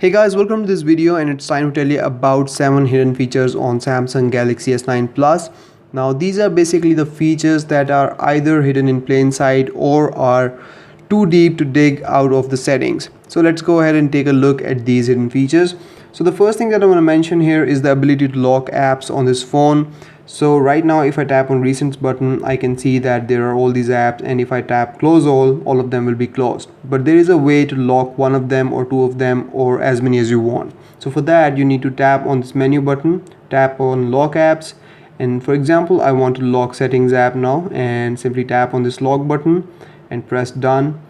Hey guys, welcome to this video, and it's time to tell you about 7 hidden features on Samsung Galaxy S9 Plus. Now these are basically the features that are either hidden in plain sight or are too deep to dig out of the settings. So let's go ahead and take a look at these hidden features. So the first thing that I want to mention here is the ability to lock apps on this phone. So right now if I tap on recents button, I can see that there are all these apps, and if I tap close all of them will be closed. But there is a way to lock one of them or two of them or as many as you want. So for that you need to tap on this menu button, tap on lock apps, and for example I want to lock settings app now, and simply tap on this lock button and press done.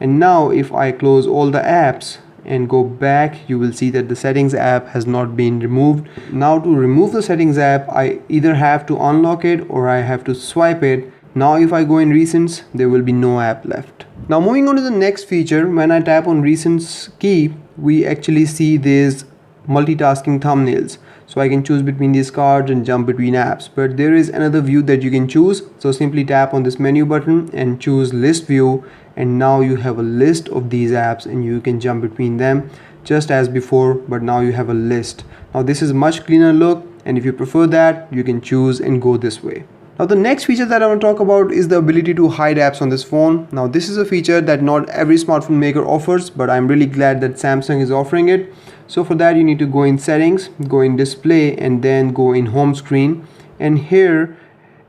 And now if I close all the apps and go back, you will see that the settings app has not been removed. Now to remove the settings app, I either have to unlock it or I have to swipe it. Now if I go in recents, there will be no app left. Now moving on to the next feature, when I tap on recents key, we actually see these multitasking thumbnails. So I can choose between these cards and jump between apps, but there is another view that you can choose. So simply tap on this menu button and choose list view, and now you have a list of these apps and you can jump between them just as before, but now you have a list. Now this is much cleaner look, and if you prefer that, you can choose and go this way. Now the next feature that I want to talk about is the ability to hide apps on this phone. Now this is a feature that not every smartphone maker offers, but I'm really glad that Samsung is offering it. So for that you need to go in settings, go in display, and then go in home screen, and here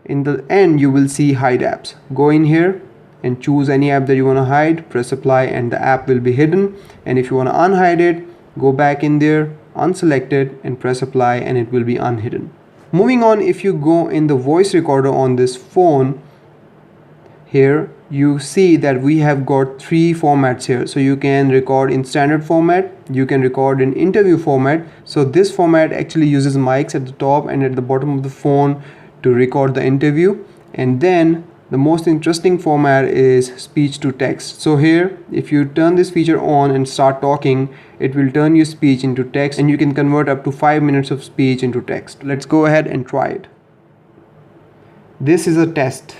in the end you will see hide apps. Go in here and choose any app that you want to hide, press apply, and the app will be hidden. And if you want to unhide it, go back in there, unselect it, and press apply, and it will be unhidden. Moving on, if you go in the voice recorder on this phone, here you see that we have got 3 formats here. So you can record in standard format, you can record in interview format. So this format actually uses mics at the top and at the bottom of the phone to record the interview. And then the most interesting format is speech to text. So here if you turn this feature on and start talking, it will turn your speech into text, and you can convert up to 5 minutes of speech into text. Let's go ahead and try it. This is a test.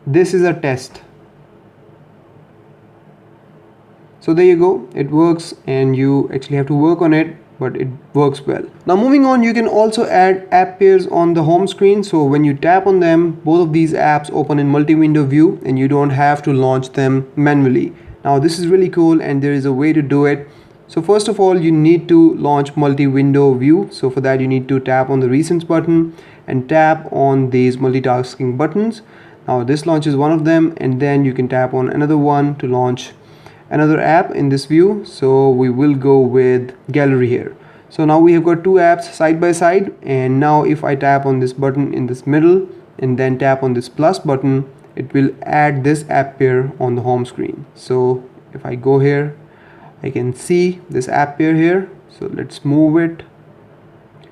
This is a test. So there you go, it works, and you actually have to work on it, but it works well. Now moving on, you can also add app pairs on the home screen. So when you tap on them, both of these apps open in multi-window view, and you don't have to launch them manually. Now this is really cool, and there is a way to do it. So first of all, you need to launch multi-window view. So for that you need to tap on the recents button and tap on these multitasking buttons. Now this launches one of them, and then you can tap on another one to launch another app in this view. So we will go with gallery here. So now we have got 2 apps side by side, and now if I tap on this button in this middle and then tap on this plus button, it will add this app pair on the home screen. So if I go here, I can see this app pair here. So let's move it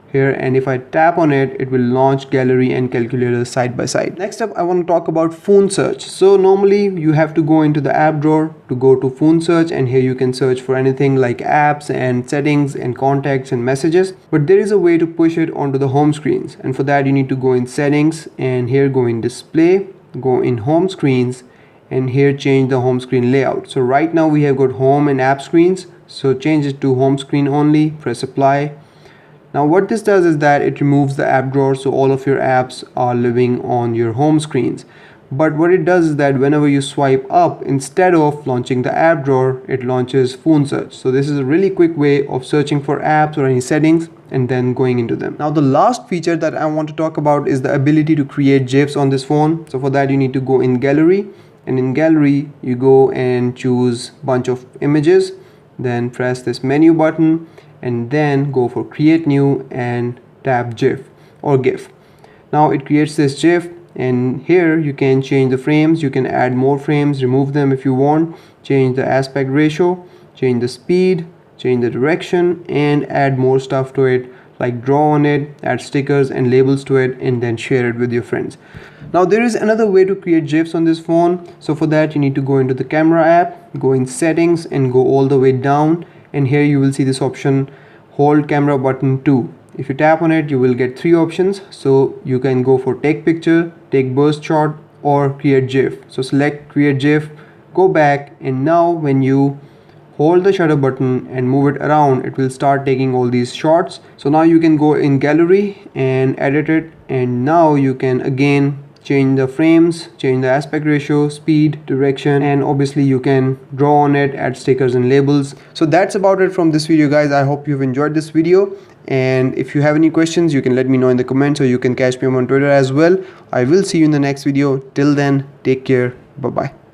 here, and if I tap on it, it will launch gallery and calculator side by side. Next up, I want to talk about phone search. So normally you have to go into the app drawer to go to phone search, and here you can search for anything like apps and settings and contacts and messages. But there is a way to push it onto the home screens, and for that you need to go in settings, and here go in display, go in home screens, and here change the home screen layout. So right now we have got home and app screens, so change it to home screen only, press apply. Now what this does is that it removes the app drawer, so all of your apps are living on your home screens. But what it does is that whenever you swipe up, instead of launching the app drawer, it launches phone search. So this is a really quick way of searching for apps or any settings and then going into them. Now the last feature that I want to talk about is the ability to create GIFs on this phone. So for that you need to go in gallery, and in gallery you go and choose bunch of images, then press this menu button, and then go for create new and tap GIF or GIF. Now it creates this GIF, and here you can change the frames, you can add more frames, remove them if you want, change the aspect ratio, change the speed, change the direction, and add more stuff to it, like draw on it, add stickers and labels to it, and then share it with your friends. Now there is another way to create GIFs on this phone. So for that you need to go into the camera app, go in settings, and go all the way down, and here you will see this option, hold camera button 2. If you tap on it, you will get 3 options. So you can go for take picture, take burst shot, or create GIF. So select create GIF, go back, and now when you hold the shutter button and move it around, it will start taking all these shots. So now you can go in gallery and edit it, and now you can again change the frames, change the aspect ratio, speed, direction, and obviously you can draw on it, add stickers and labels. So that's about it from this video, guys. I hope you've enjoyed this video, and if you have any questions, you can let me know in the comments, or you can catch me on Twitter as well. I will see you in the next video. Till then, take care. Bye bye.